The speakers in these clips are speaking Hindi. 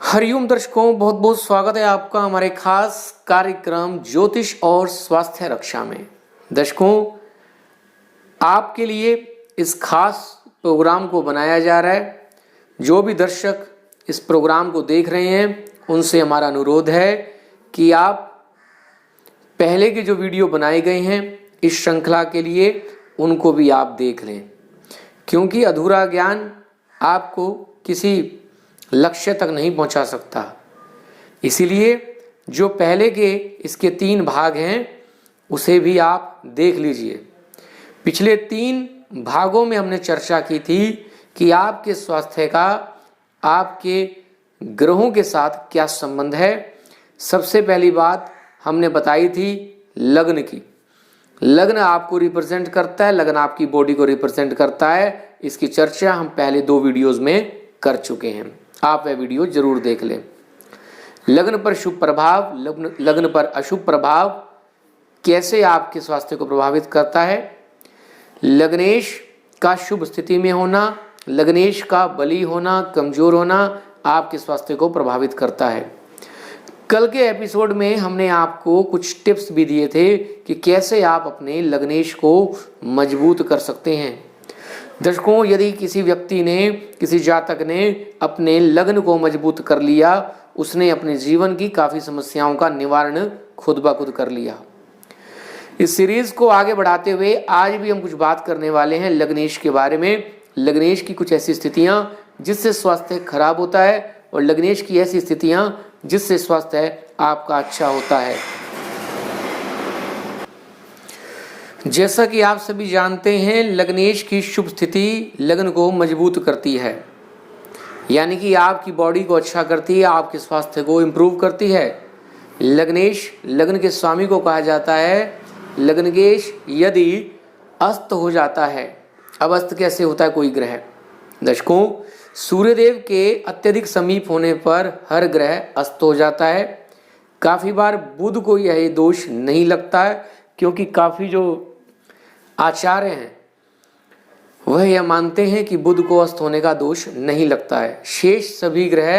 हरिओम दर्शकों, बहुत बहुत स्वागत है आपका हमारे खास कार्यक्रम ज्योतिष और स्वास्थ्य रक्षा में। दर्शकों, आपके लिए इस खास प्रोग्राम को बनाया जा रहा है। जो भी दर्शक इस प्रोग्राम को देख रहे हैं उनसे हमारा अनुरोध है कि आप पहले के जो वीडियो बनाए गए हैं इस श्रृंखला के लिए उनको भी आप देख लें, क्योंकि अधूरा ज्ञान आपको किसी लक्ष्य तक नहीं पहुंचा सकता। इसीलिए जो पहले के इसके 3 भाग हैं उसे भी आप देख लीजिए। पिछले 3 भागों में हमने चर्चा की थी कि आपके स्वास्थ्य का आपके ग्रहों के साथ क्या संबंध है। सबसे पहली बात हमने बताई थी लग्न की। लग्न आपको रिप्रेजेंट करता है, लग्न आपकी बॉडी को रिप्रेजेंट करता है। इसकी चर्चा हम पहले 2 वीडियोस में कर चुके हैं, आप वह वीडियो जरूर देख लें। लग्न पर शुभ प्रभाव, लग्न पर अशुभ प्रभाव कैसे आपके स्वास्थ्य को प्रभावित करता है। लग्नेश का शुभ स्थिति में होना, लग्नेश का बली होना, कमजोर होना आपके स्वास्थ्य को प्रभावित करता है। कल के एपिसोड में हमने आपको कुछ टिप्स भी दिए थे कि कैसे आप अपने लग्नेश को मजबूत कर सकते हैं। दर्शकों, यदि किसी व्यक्ति ने, किसी जातक ने अपने लग्न को मजबूत कर लिया, उसने अपने जीवन की काफ़ी समस्याओं का निवारण खुद ब खुद कर लिया। इस सीरीज को आगे बढ़ाते हुए आज भी हम कुछ बात करने वाले हैं लग्नेश के बारे में। लग्नेश की कुछ ऐसी स्थितियां जिससे स्वास्थ्य खराब होता है और लग्नेश की ऐसी स्थितियां जिससे स्वास्थ्य आपका अच्छा होता है। जैसा कि आप सभी जानते हैं, लग्नेश की शुभ स्थिति लग्न को मजबूत करती है, यानी कि आपकी बॉडी को अच्छा करती है, आपके स्वास्थ्य को इम्प्रूव करती है। लग्नेश लग्न के स्वामी को कहा जाता है। लग्नेश यदि अस्त हो जाता है, अब अस्त कैसे होता है कोई ग्रह? दर्शकों, सूर्यदेव के अत्यधिक समीप होने पर हर ग्रह अस्त हो जाता है। काफ़ी बार बुध को यह दोष नहीं लगता है, क्योंकि काफ़ी जो आचार्य हैं वह यह मानते हैं कि बुध को अस्त होने का दोष नहीं लगता है। शेष सभी ग्रह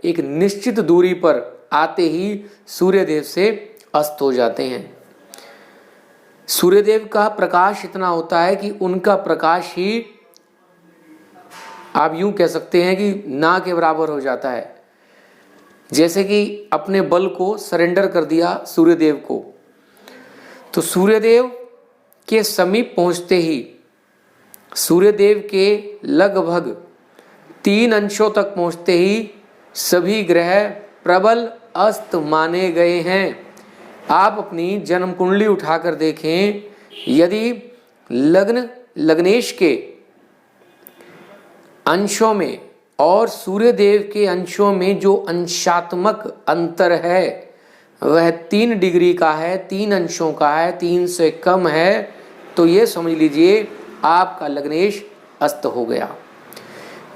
एक निश्चित दूरी पर आते ही सूर्यदेव से अस्त हो जाते हैं। सूर्यदेव का प्रकाश इतना होता है कि उनका प्रकाश ही आप यूं कह सकते हैं कि ना के बराबर हो जाता है। जैसे कि अपने बल को सरेंडर कर दिया सूर्यदेव को, तो सूर्यदेव के समीप पहुंचते ही सूर्यदेव के लगभग 3 अंशों तक पहुंचते ही सभी ग्रह प्रबल अस्त माने गए हैं। आप अपनी जन्म कुंडली उठाकर देखें, यदि लग्नेश के अंशों में और सूर्यदेव के अंशों में जो अंशात्मक अंतर है वह 3 डिग्री का है, 3 अंशों का है, 3 से कम है, तो ये समझ लीजिए आपका लग्नेश अस्त हो गया।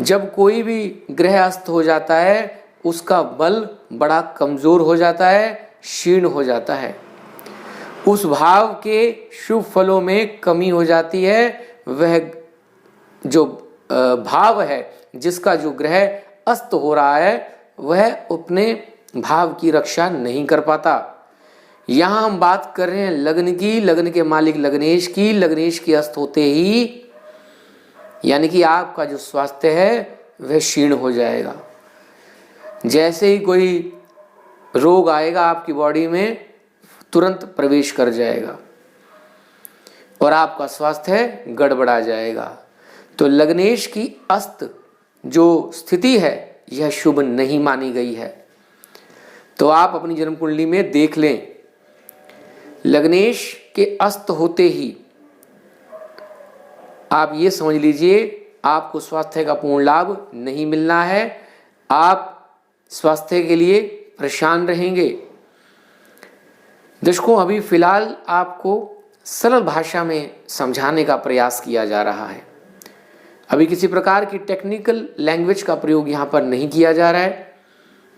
जब कोई भी ग्रह अस्त हो जाता है उसका बल बड़ा कमजोर हो जाता है, क्षीण हो जाता है, उस भाव के शुभ फलों में कमी हो जाती है। वह जो भाव है जिसका जो ग्रह अस्त हो रहा है वह अपने भाव की रक्षा नहीं कर पाता। यहाँ हम बात कर रहे हैं लग्न की, लग्न के मालिक लग्नेश की। लग्नेश के अस्त होते ही यानी कि आपका जो स्वास्थ्य है वह क्षीण हो जाएगा। जैसे ही कोई रोग आएगा आपकी बॉडी में तुरंत प्रवेश कर जाएगा और आपका स्वास्थ्य गड़बड़ा जाएगा। तो लग्नेश की अस्त जो स्थिति है यह शुभ नहीं मानी गई है। तो आप अपनी जन्म कुंडली में देख लें, लग्नेश के अस्त होते ही आप ये समझ लीजिए आपको स्वास्थ्य का पूर्ण लाभ नहीं मिलना है। आप स्वास्थ्य के लिए परेशान रहेंगे। दर्शकों, अभी फिलहाल आपको सरल भाषा में समझाने का प्रयास किया जा रहा है। अभी किसी प्रकार की टेक्निकल लैंग्वेज का प्रयोग यहाँ पर नहीं किया जा रहा है।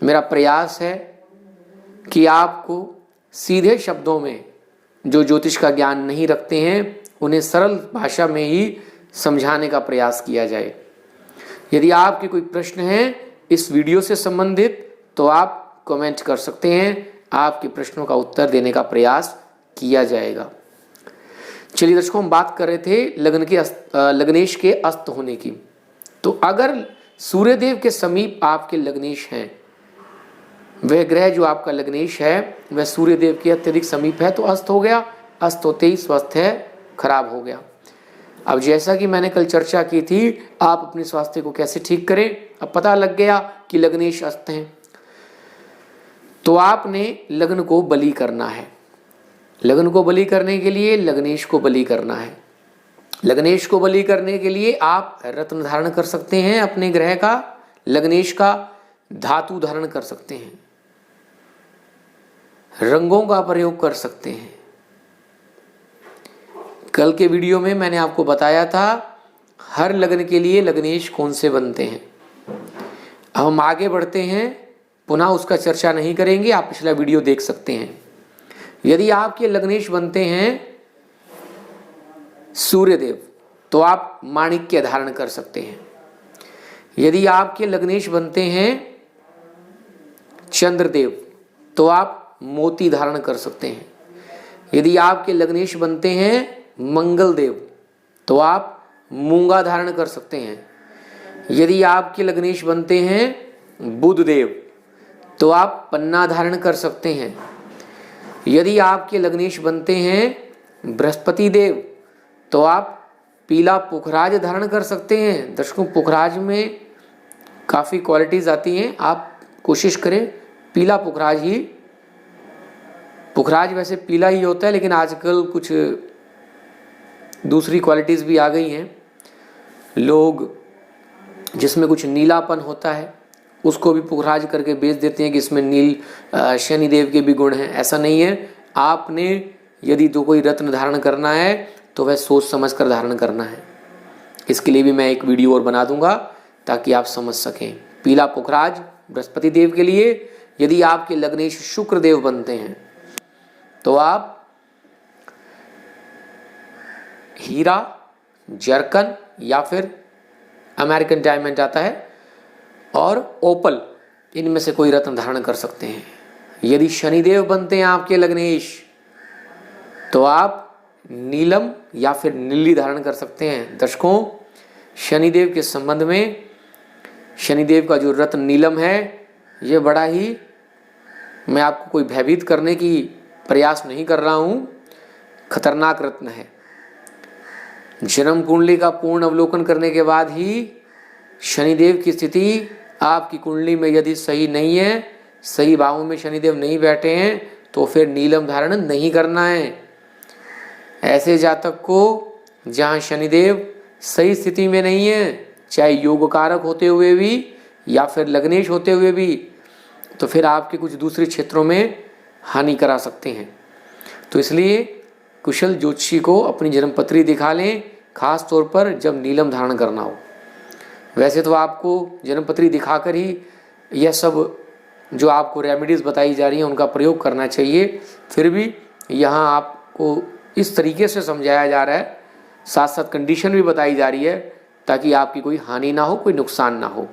मेरा प्रयास है कि आपको सीधे शब्दों में जो ज्योतिष का ज्ञान नहीं रखते हैं उन्हें सरल भाषा में ही समझाने का प्रयास किया जाए। यदि आपके कोई प्रश्न हैं इस वीडियो से संबंधित तो आप कमेंट कर सकते हैं, आपके प्रश्नों का उत्तर देने का प्रयास किया जाएगा। चलिए दर्शकों, हम बात कर रहे थे लग्नेश के अस्त होने की। तो अगर सूर्यदेव के समीप आपके लग्नेश हैं, वह ग्रह जो आपका लग्नेश है वह सूर्यदेव के अत्यधिक समीप है, तो अस्त हो गया। अस्त होते ही स्वास्थ्य खराब हो गया। अब जैसा कि मैंने कल चर्चा की थी, आप अपने स्वास्थ्य को कैसे ठीक करें। अब पता लग गया कि लग्नेश अस्त हैं, तो आपने लग्न को बलि करना है। लग्न को बलि करने के लिए लग्नेश को बलि करना है। लग्नेश को बलि करने के लिए आप रत्न धारण कर सकते हैं अपने ग्रह का, लग्नेश का, धातु धारण कर सकते हैं, रंगों का प्रयोग कर सकते हैं। कल के वीडियो में मैंने आपको बताया था हर लग्न के लिए लग्नेश कौन से बनते हैं। अब हम आगे बढ़ते हैं, पुनः उसका चर्चा नहीं करेंगे, आप पिछला वीडियो देख सकते हैं। यदि आपके लग्नेश बनते हैं सूर्यदेव, तो आप माणिक्य धारण कर सकते हैं। यदि आपके लग्नेश बनते हैं चंद्रदेव, तो आप मोती धारण कर सकते हैं। यदि आपके लग्नेश बनते हैं मंगल देव, तो आप मूंगा धारण कर सकते हैं। यदि आपके लग्नेश बनते हैं बुध देव, तो आप पन्ना धारण कर सकते हैं। यदि आपके लग्नेश बनते हैं बृहस्पति देव, तो आप पीला पुखराज धारण कर सकते हैं। दर्शकों, पुखराज में काफ़ी क्वालिटीज़ आती हैं, आप कोशिश करें पीला पुखराज ही। पुखराज वैसे पीला ही होता है, लेकिन आजकल कुछ दूसरी क्वालिटीज़ भी आ गई हैं। लोग जिसमें कुछ नीलापन होता है उसको भी पुखराज करके बेच देते हैं कि इसमें नील शनिदेव के भी गुण हैं। ऐसा नहीं है। आपने यदि कोई रत्न धारण करना है तो वह सोच समझ कर धारण करना है। इसके लिए भी मैं एक वीडियो और बना दूंगा ताकि आप समझ सकें। पीला पुखराज बृहस्पति देव के लिए। यदि आपके लग्नेश शुक्र देव बनते हैं, तो आप हीरा, जरकन या फिर अमेरिकन डायमंड आता है, और ओपल, इनमें से कोई रत्न धारण कर सकते हैं। यदि शनिदेव बनते हैं आपके लग्नेश, तो आप नीलम या फिर नीली धारण कर सकते हैं। दर्शकों, शनिदेव के संबंध में शनिदेव का जो रत्न नीलम है, ये बड़ा ही, मैं आपको कोई भयभीत करने की प्रयास नहीं कर रहा हूँ, खतरनाक रत्न है। जन्म कुंडली का पूर्ण अवलोकन करने के बाद ही शनिदेव की स्थिति आपकी कुंडली में यदि सही नहीं है, सही भावों में शनिदेव नहीं बैठे हैं, तो फिर नीलम धारण नहीं करना है। ऐसे जातक को जहाँ शनिदेव सही स्थिति में नहीं है, चाहे योग कारक होते हुए भी या फिर लग्नेश होते हुए भी, तो फिर आपके कुछ दूसरे क्षेत्रों में हानि करा सकते हैं। तो इसलिए कुशल ज्योतिषी को अपनी जन्मपत्री दिखा लें, खास तौर पर जब नीलम धारण करना हो। वैसे तो आपको जन्मपत्री दिखाकर ही यह सब जो आपको रेमेडीज़ बताई जा रही हैं उनका प्रयोग करना चाहिए। फिर भी यहाँ आपको इस तरीके से समझाया जा रहा है, साथ साथ कंडीशन भी बताई जा रही है, ताकि आपकी कोई हानि ना हो, कोई नुकसान ना हो।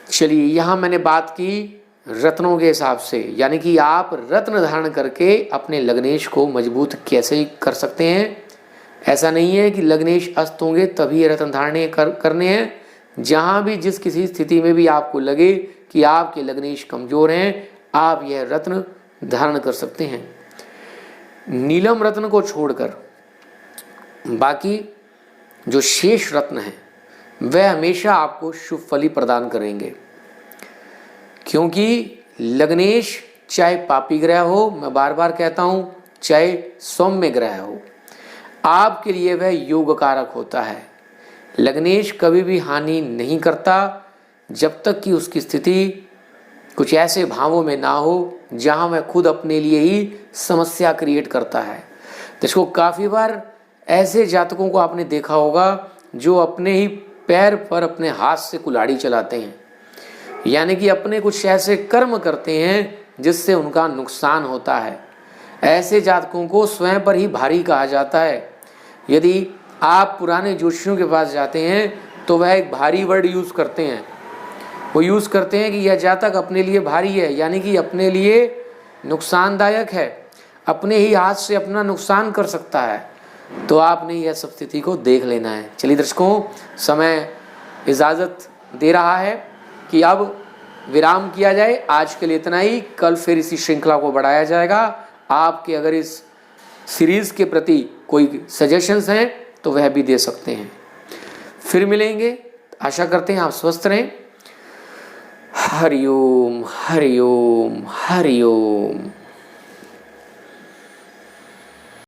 चलिए, यहाँ मैंने बात की रत्नों के हिसाब से, यानी कि आप रत्न धारण करके अपने लग्नेश को मजबूत कैसे कर सकते हैं। ऐसा नहीं है कि लग्नेश अस्त होंगे तभी रत्न धारण करने हैं। जहाँ भी जिस किसी स्थिति में भी आपको लगे कि आपके लग्नेश कमजोर हैं, आप यह रत्न धारण कर सकते हैं। नीलम रत्न को छोड़कर बाकी जो शेष रत्न हैं वह हमेशा आपको शुभ फल ही प्रदान करेंगे, क्योंकि लग्नेश चाहे पापी ग्रह हो, मैं बार बार कहता हूँ, चाहे सौम्य ग्रह हो, आपके लिए वह योग कारक होता है। लग्नेश कभी भी हानि नहीं करता जब तक कि उसकी स्थिति कुछ ऐसे भावों में ना हो जहां वह खुद अपने लिए ही समस्या क्रिएट करता है। तो इसको काफ़ी बार ऐसे जातकों को आपने देखा होगा जो अपने ही पैर पर अपने हाथ से कुल्हाड़ी चलाते हैं, यानी कि अपने कुछ ऐसे कर्म करते हैं जिससे उनका नुकसान होता है। ऐसे जातकों को स्वयं पर ही भारी कहा जाता है। यदि आप पुराने ज्योतिषियों के पास जाते हैं तो वह एक भारी वर्ड यूज़ करते हैं, वो यूज़ करते हैं कि यह जातक अपने लिए भारी है, यानी कि अपने लिए नुकसानदायक है, अपने ही हाथ से अपना नुकसान कर सकता है। तो आपने यह सब स्थिति को देख लेना है। चलिए दर्शकों, समय इजाज़त दे रहा है कि अब विराम किया जाए। आज के लिए इतना ही। कल फिर इसी श्रृंखला को बढ़ाया जाएगा। आपके अगर इस सीरीज़ के प्रति कोई सजेशंस हैं तो वह भी दे सकते हैं। फिर मिलेंगे। आशा करते हैं आप स्वस्थ रहें। हरि ओम, हरि ओम, हरि ओम।